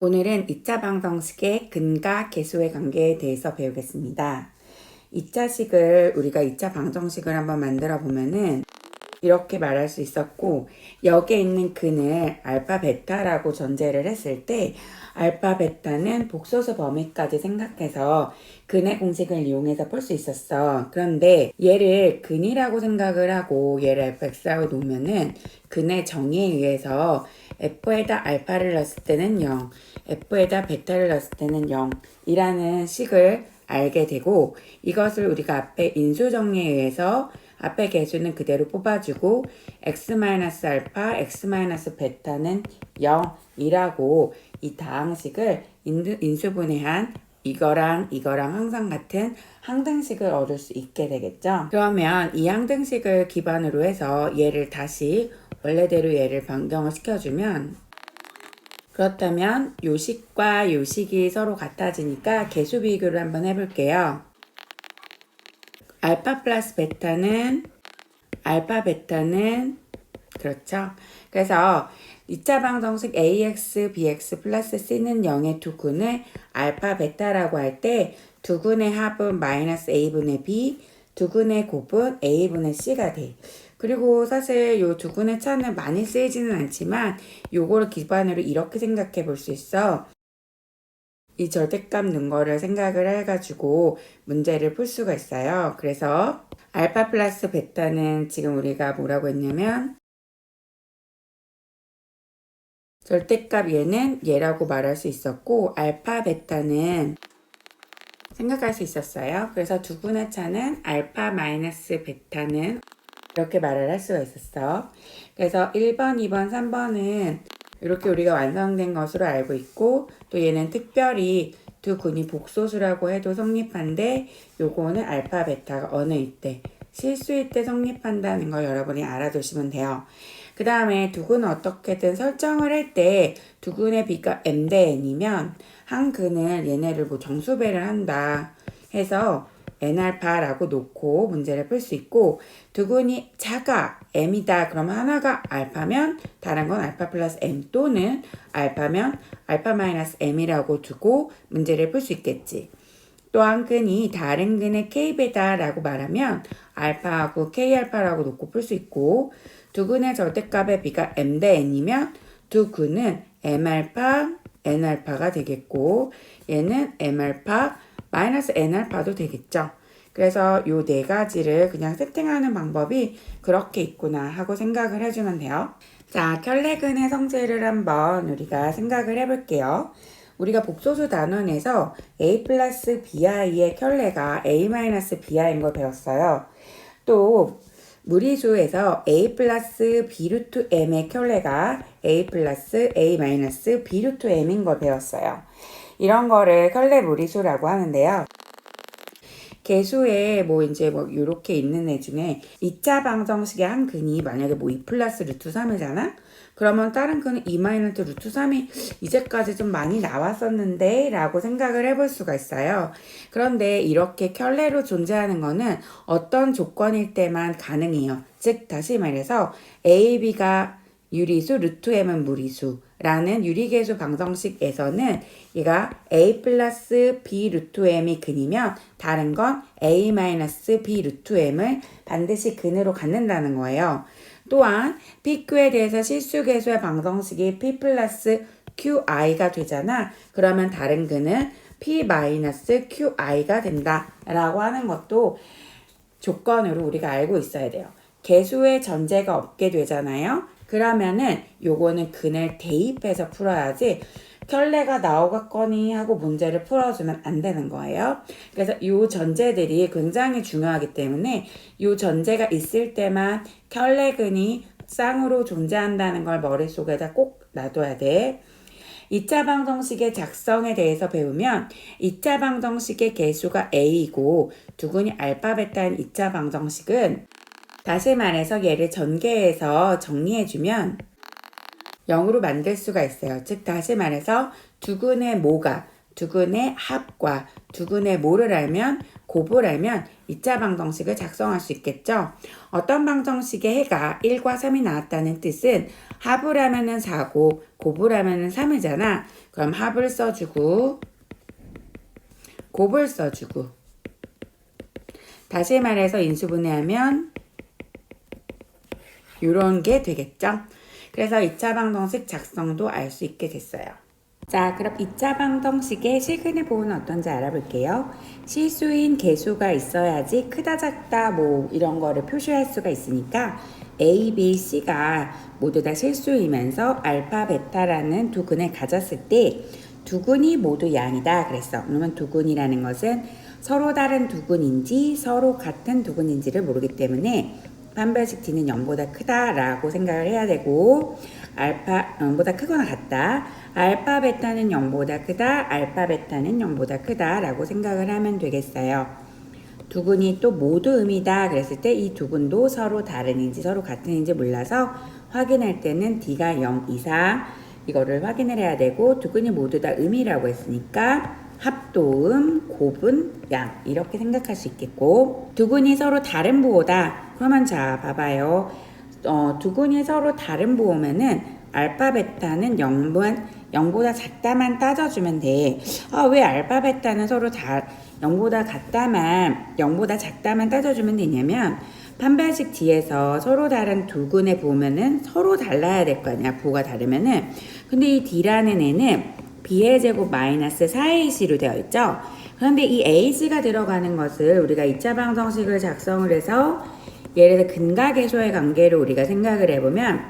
오늘은 2차 방정식의 근과 계수의 관계에 대해서 배우겠습니다. 2차식을 우리가 2차 방정식을 한번 만들어 보면은 이렇게 말할 수 있었고, 여기에 있는 근을 알파 베타라고 전제를 했을 때 알파 베타는 복소수 범위까지 생각해서 근의 공식을 이용해서 풀 수 있었어. 그런데 얘를 근이라고 생각을 하고 얘를 fx라고 놓으면은 근의 정의에 의해서 f에다 알파를 넣었을 때는 0, f에다 베타를 넣었을 때는 0이라는 식을 알게 되고, 이것을 우리가 앞에 인수 정리에 의해서 앞에 개수는 그대로 뽑아주고 x-알파, x-베타는 0이라고 이 다항식을 인수분해한 이거랑 항상 같은 항등식을 얻을 수 있게 되겠죠. 그러면 이 항등식을 기반으로 해서 얘를 다시 원래대로 얘를 변경을 시켜주면, 그렇다면 요 식과 요 식이 서로 같아지니까 개수 비교를 한번 해볼게요. 알파 플러스 베타는 그렇죠. 그래서 2차 방정식 ax, bx 플러스 c는 0의 두 근을 알파 베타라고 할 때 두 근의 합은 마이너스 a분의 b, 두 근의 곱은 a분의 c가 돼. 그리고 사실 요 두 근의 차는 많이 쓰이지는 않지만 요거를 기반으로 이렇게 생각해 볼 수 있어. 이 절대값 넣은 거를 생각을 해가지고 문제를 풀 수가 있어요. 그래서 알파 플러스 베타는 지금 우리가 뭐라고 했냐면 절대값 얘는 얘라고 말할 수 있었고, 알파 베타는 생각할 수 있었어요. 그래서 두 분의 차는 알파 마이너스 베타는 이렇게 말을 할 수가 있었어. 그래서 1번, 2번, 3번은 이렇게 우리가 완성된 것으로 알고 있고, 또 얘는 특별히 두 근이 복소수라고 해도 성립한데, 요거는 알파 베타가 어느 이때 실수일 때 성립한다는 걸 여러분이 알아두시면 돼요. 그 다음에 두 근은 어떻게든 설정을 할 때 두 근의 비가 m 대 n이면 한 근을 얘네를 뭐 정수배를 한다 해서 n알파라고 놓고 문제를 풀 수 있고, 두 근이 작아 m이다 그러면 하나가 알파면 다른 건 알파 플러스 m 또는 알파면 알파 마이너스 m이라고 두고 문제를 풀 수 있겠지. 또 한 근이 다른 근의 k배다라고 말하면 알파하고 k알파라고 놓고 풀 수 있고, 두 근의 절대값의 비가 m 대 n이면 두 근은 m알파, n알파가 되겠고, 얘는 m알파 마이너스 n알파도 되겠죠. 그래서 요 네 가지를 그냥 세팅하는 방법이 그렇게 있구나 하고 생각을 해주면 돼요. 자, 켤레근의 성질을 한번 우리가 생각을 해볼게요. 우리가 복소수 단원에서 a 플러스 bi의 켤레가 a 마이너스 bi인 걸 배웠어요. 또 무리수에서 a 플러스 b 루트 m의 켤레가 a 플러스 a 마이너스 b 루트 m인 걸 배웠어요. 이런 거를 켤레 무리수라고 하는데요. 개수에 요렇게 있는 애 중에 2차 방정식의 한 근이 만약에 2 플러스 루트 3이잖아? 그러면 다른 근은 2 마이너스 루트 3이 이제까지 좀 많이 나왔었는데 라고 생각을 해볼 수가 있어요. 그런데 이렇게 켤레로 존재하는 거는 어떤 조건일 때만 가능해요. 즉 다시 말해서 a, b가 유리수, 루트 m은 무리수 라는 유리계수 방정식에서는 얘가 a 플러스 b 루트 m이 근이면 다른 건 a 마이너스 b 루트 m을 반드시 근으로 갖는다는 거예요. 또한 PQ에 대해서 실수계수의 방정식이 P 플러스 QI가 되잖아. 그러면 다른 근은 P 마이너스 QI가 된다 라고 하는 것도 조건으로 우리가 알고 있어야 돼요. 계수의 전제가 없게 되잖아요. 그러면은 요거는 근을 대입해서 풀어야지 켤레가 나오겠거니 하고 문제를 풀어주면 안 되는 거예요. 그래서 요 전제들이 굉장히 중요하기 때문에 요 전제가 있을 때만 켤레근이 쌍으로 존재한다는 걸 머릿속에다 꼭 놔둬야 돼. 2차 방정식의 작성에 대해서 배우면 2차 방정식의 개수가 a이고 두 근이 알파 베타인 2차 방정식은 다시 말해서 얘를 전개해서 정리해주면 0으로 만들 수가 있어요. 즉 다시 말해서 두 근의 모가 두근의 합과 두근의 모를 알면 곱을 알면 2차 방정식을 작성할 수 있겠죠. 어떤 방정식에 해가 1과 3이 나왔다는 뜻은 합을 하면은 4고 곱을 하면은 3이잖아. 그럼 합을 써주고 곱을 써주고 다시 말해서 인수분해하면 이런 게 되겠죠. 그래서 2차 방정식 작성도 알 수 있게 됐어요. 자, 그럼 2차 방정식의 실근의 보호는 어떤지 알아볼게요. 실수인 개수가 있어야지 크다 작다 뭐 이런 거를 표시할 수가 있으니까 A, B, C가 모두 다 실수이면서 알파, 베타라는 두 근을 가졌을 때 두 근이 모두 양이다 그랬어. 그러면 두 근이라는 것은 서로 다른 두 근인지 서로 같은 두 근인지를 모르기 때문에 판별식 D는 0보다 크다라고 생각을 해야 되고 알파 0보다 크거나 같다. 알파 베타는 0보다 크다. 알파 베타는 0보다 크다라고 생각을 하면 되겠어요. 두 근이 또 모두 음이다 그랬을 때 이 두 근도 서로 다른인지 서로 같은인지 몰라서 확인할 때는 D가 0 이상 이거를 확인을 해야 되고 두 근이 모두 다 음이라고 했으니까 합도 음, 곱은 양 이렇게 생각할 수 있겠고 두 근이 서로 다른 부호다. 그러면 자 봐봐요. 두 근이 서로 다른 부호면은 알파 베타는 0보다 작다만 따져주면 돼. 왜 알파 베타는 서로 0보다 같다만 0보다 작다만 따져주면 되냐면 판별식 D에서 서로 다른 두 근의 부호면은 서로 달라야 될 거 아니야. 부호가 다르면은. 근데 이 D라는 애는 B의 제곱 마이너스 4AC로 되어 있죠. 그런데 이 AC가 들어가는 것을 우리가 2차 방정식을 작성을 해서 예를 들어 근과 계수의 관계로 우리가 생각을 해보면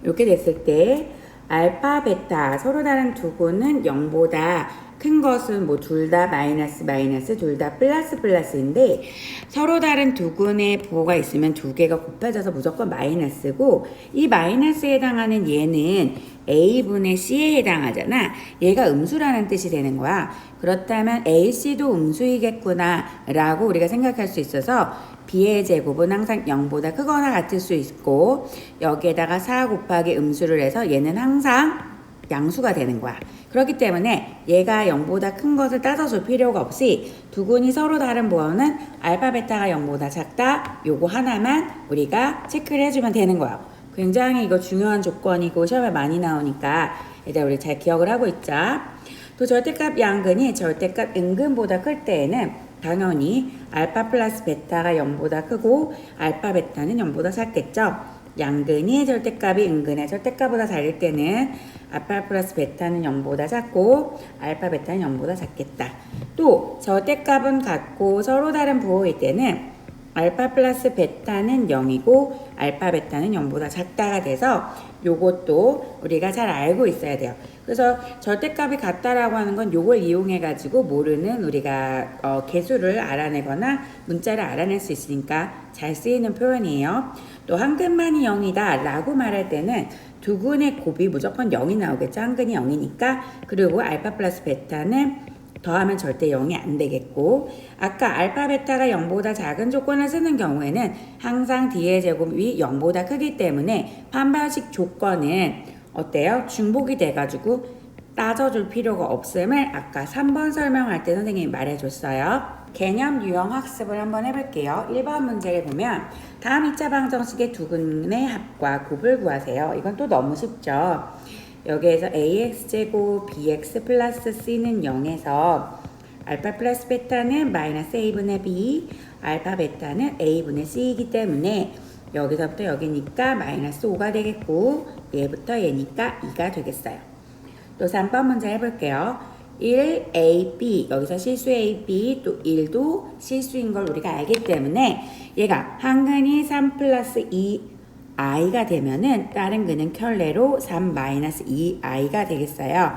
이렇게 됐을 때 알파, 베타 서로 다른 두 근은 0보다 큰 것은 뭐 둘 다 마이너스 둘 다 플러스인데 서로 다른 두 근의 부호가 있으면 두 개가 곱해져서 무조건 마이너스고 이 마이너스에 해당하는 얘는 A분의 C에 해당하잖아. 얘가 음수라는 뜻이 되는 거야. 그렇다면 AC도 음수이겠구나 라고 우리가 생각할 수 있어서 B의 제곱은 항상 0보다 크거나 같을 수 있고 여기에다가 4 곱하기 음수를 해서 얘는 항상 양수가 되는 거야. 그렇기 때문에 얘가 0보다 큰 것을 따져줄 필요가 없이 두 근이 서로 다른 부호는 알파, 베타가 0보다 작다. 요거 하나만 우리가 체크를 해주면 되는 거야. 굉장히 이거 중요한 조건이고 시험에 많이 나오니까 일단 우리 잘 기억을 하고 있자. 또 절대값 양근이 절대값 음근보다 클 때에는 당연히 알파 플러스 베타가 0보다 크고 알파 베타는 0보다 작겠죠. 양근이 절대값이 음근의 절대값보다 작을 때는 알파 플러스 베타는 0보다 작고 알파 베타는 0보다 작겠다. 또 절대값은 같고 서로 다른 부호일 때는 알파 플러스 베타는 0이고 알파 베타는 0보다 작다가 돼서 요것도 우리가 잘 알고 있어야 돼요. 그래서 절대값이 같다라고 하는 건 요걸 이용해 가지고 모르는 우리가 개수를 알아내거나 문자를 알아낼 수 있으니까 잘 쓰이는 표현이에요. 또 한 근만이 0이다 라고 말할 때는 두 근의 곱이 무조건 0이 나오겠죠. 한 근이 0이니까. 그리고 알파 플러스 베타는 더하면 절대 0이 안 되겠고 아까 알파 베타가 0보다 작은 조건을 쓰는 경우에는 항상 D의 제곱이 0보다 크기 때문에 판별식 조건은 어때요? 중복이 돼가지고 따져줄 필요가 없음을 아까 3번 설명할 때 선생님이 말해줬어요. 개념 유형 학습을 한번 해볼게요. 1번 문제를 보면 다음 2차 방정식의 두 근의 합과 곱을 구하세요. 이건 또 너무 쉽죠. 여기에서 AX제곱 BX 플러스 C는 0에서 알파 플러스 베타는 마이너스 A분의 B, 알파 베타는 A분의 C이기 때문에 여기서부터 여기니까 마이너스 5가 되겠고 얘부터 얘니까 2가 되겠어요. 또 3번 문제 해볼게요. 1AB 여기서 실수 AB 또 1도 실수인 걸 우리가 알기 때문에 얘가 한 근이 3 플러스 2i가 되면은 다른 근은 켤레로 3 마이너스 2i가 되겠어요.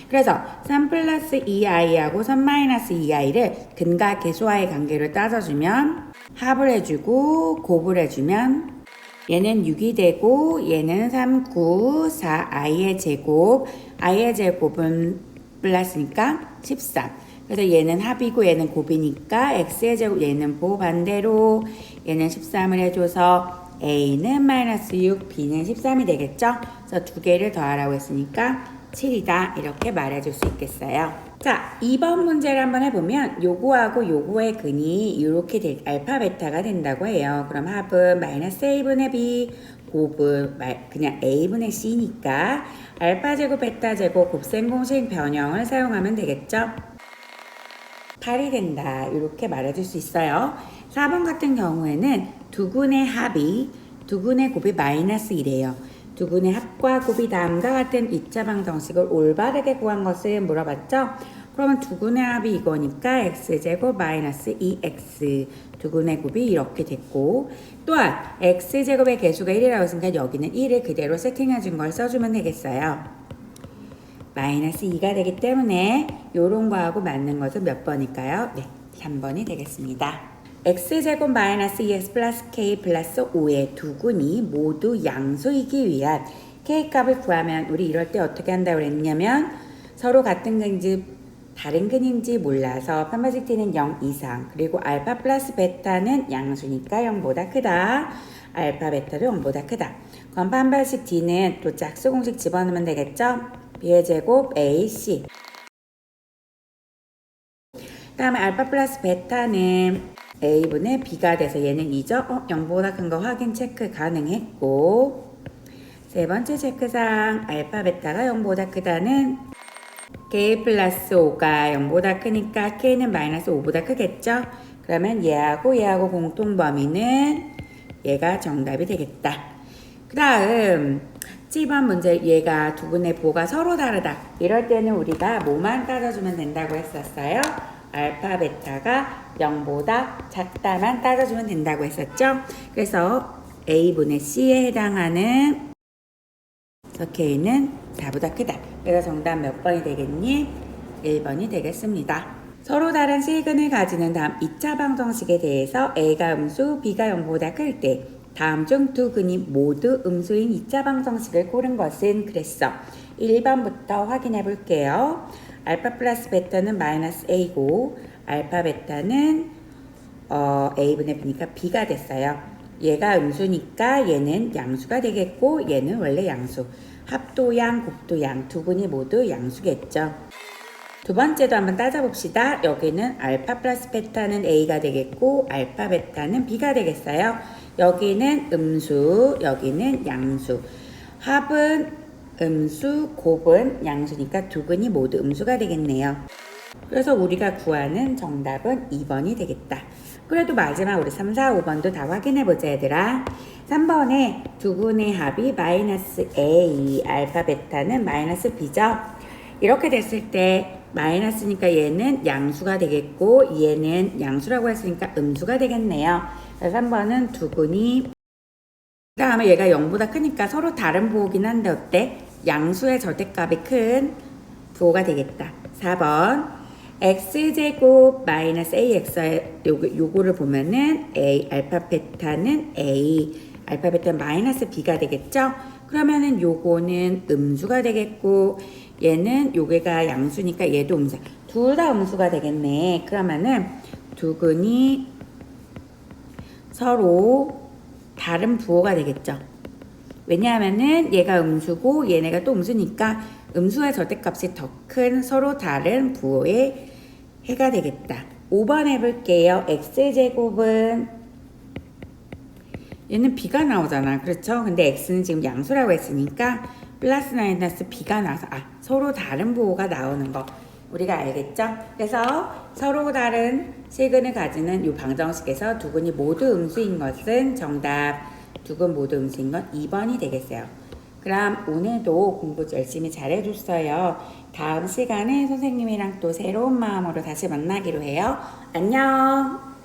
그래서 3 플러스 2i하고 3 마이너스 2i를 근과 계수와의 관계로 따져주면 합을 해주고 곱을 해주면 얘는 6이 되고 얘는 3, 9, 4, i의 제곱 i의 제곱은 플러스니까 13 그래서 얘는 합이고 얘는 곱이니까 x의 제곱 얘는 반대로 얘는 13을 해줘서 a는 마이너스 6 b는 13이 되겠죠. 그래서 두 개를 더하라고 했으니까 7이다 이렇게 말해줄 수 있겠어요. 자, 2번 문제를 한번 해보면 요거하고 요거의 근이 이렇게 알파 베타가 된다고 해요. 그럼 합은 마이너스 a분의 b 곱은 그냥 a분의 c니까 알파 제곱 베타 제곱 곱셈 공식 변형을 사용하면 되겠죠. 8이 된다 이렇게 말해줄 수 있어요. 4번 같은 경우에는 두근의 합이 두근의 곱이 마이너스 1이에요. 두근의 합과 곱이 다음과 같은 입자방 정식을 올바르게 구한 것을 물어봤죠. 그러면 두근의 합이 이거니까 x제곱 마이너스 2x 두근의 곱이 이렇게 됐고, 또한 x제곱의 개수가 1이라고 했으니까 여기는 1을 그대로 세팅해 준 걸 써주면 되겠어요. 마이너스 2가 되기 때문에 요런 거하고 맞는 것은 몇 번일까요? 네, 3번이 되겠습니다. x제곱 마이너스 2x 플러스 k 플러스 5의 두 근이 모두 양수이기 위한 k 값을 구하면 우리 이럴 때 어떻게 한다고 그랬냐면 서로 같은 근인지 다른 근인지 몰라서 판별식 t는 0 이상 그리고 알파 플러스 베타는 양수니까 0보다 크다. 알파 베타도 0보다 크다. 그럼 판별식 t는 또 짝수 공식 집어넣으면 되겠죠? b의 제곱 ac 다음에 알파 플러스 베타는 a분의 b가 돼서 얘는 2죠? 0보다 큰 거 확인 체크 가능했고, 세 번째 체크상 알파 베타가 0보다 크다는 k 플러스 5가 0보다 크니까 k는 마이너스 5보다 크겠죠? 그러면 얘하고 얘하고 공통 범위는 얘가 정답이 되겠다. 그 다음 7번 문제 얘가 두 분의 부호가 서로 다르다. 이럴 때는 우리가 뭐만 따져주면 된다고 했었어요? 알파 베타가 0보다 작다만 따져주면 된다고 했었죠? 그래서 A분의 C에 해당하는 K는 4보다 크다. 그래서 정답 몇 번이 되겠니? 1번이 되겠습니다. 서로 다른 C근을 가지는 다음 2차 방정식에 대해서 A가 음수, B가 0보다 클 때 다음 중 두 근이 모두 음수인 2차 방정식을 고른 것은 그랬어. 1번부터 확인해 볼게요. 알파 플러스 베타는 마이너스 A고 알파 베타는 A분의 B니까 B가 됐어요. 얘가 음수니까 얘는 양수가 되겠고 얘는 원래 양수. 합도양, 곱도양 두 분이 모두 양수겠죠. 두 번째도 한번 따져봅시다. 여기는 알파 플러스 베타는 A가 되겠고 알파 베타는 B가 되겠어요. 여기는 음수, 여기는 양수. 합은 음수, 곱은 양수니까 두 근이 모두 음수가 되겠네요. 그래서 우리가 구하는 정답은 2번이 되겠다. 그래도 마지막 우리 3, 4, 5번도 다 확인해보자 얘들아. 3번에 두 근의 합이 마이너스 A, 알파 베타는 마이너스 B죠. 이렇게 됐을 때 마이너스니까 얘는 양수가 되겠고 얘는 양수라고 했으니까 음수가 되겠네요. 그래서 3번은 두 근이 그 다음에 얘가 0보다 크니까 서로 다른 부호긴 한데 어때? 양수의 절대값이 큰 부호가 되겠다. 4번 x제곱 마이너스 ax 요거를 보면은 a 알파 베타는 a 알파 베타는 마이너스 b가 되겠죠? 그러면은 요거는 음수가 되겠고 얘는 요게가 양수니까 얘도 음수. 둘 다 음수가 되겠네. 그러면은 두 근이 서로 다른 부호가 되겠죠. 왜냐하면은 얘가 음수고 얘네가 또 음수니까 음수의 절대값이 더 큰 서로 다른 부호의 해가 되겠다. 5번 해볼게요. x제곱은 얘는 b가 나오잖아. 그렇죠? 근데 x는 지금 양수라고 했으니까 플러스 마이너스 b가 나와서 서로 다른 부호가 나오는 거 우리가 알겠죠? 그래서 서로 다른 실근을 가지는 이 방정식에서 두 근이 모두 음수인 것은 정답 두 근 모두 음수인 건 2번이 되겠어요. 그럼 오늘도 공부 열심히 잘해줬어요. 다음 시간에 선생님이랑 또 새로운 마음으로 다시 만나기로 해요. 안녕!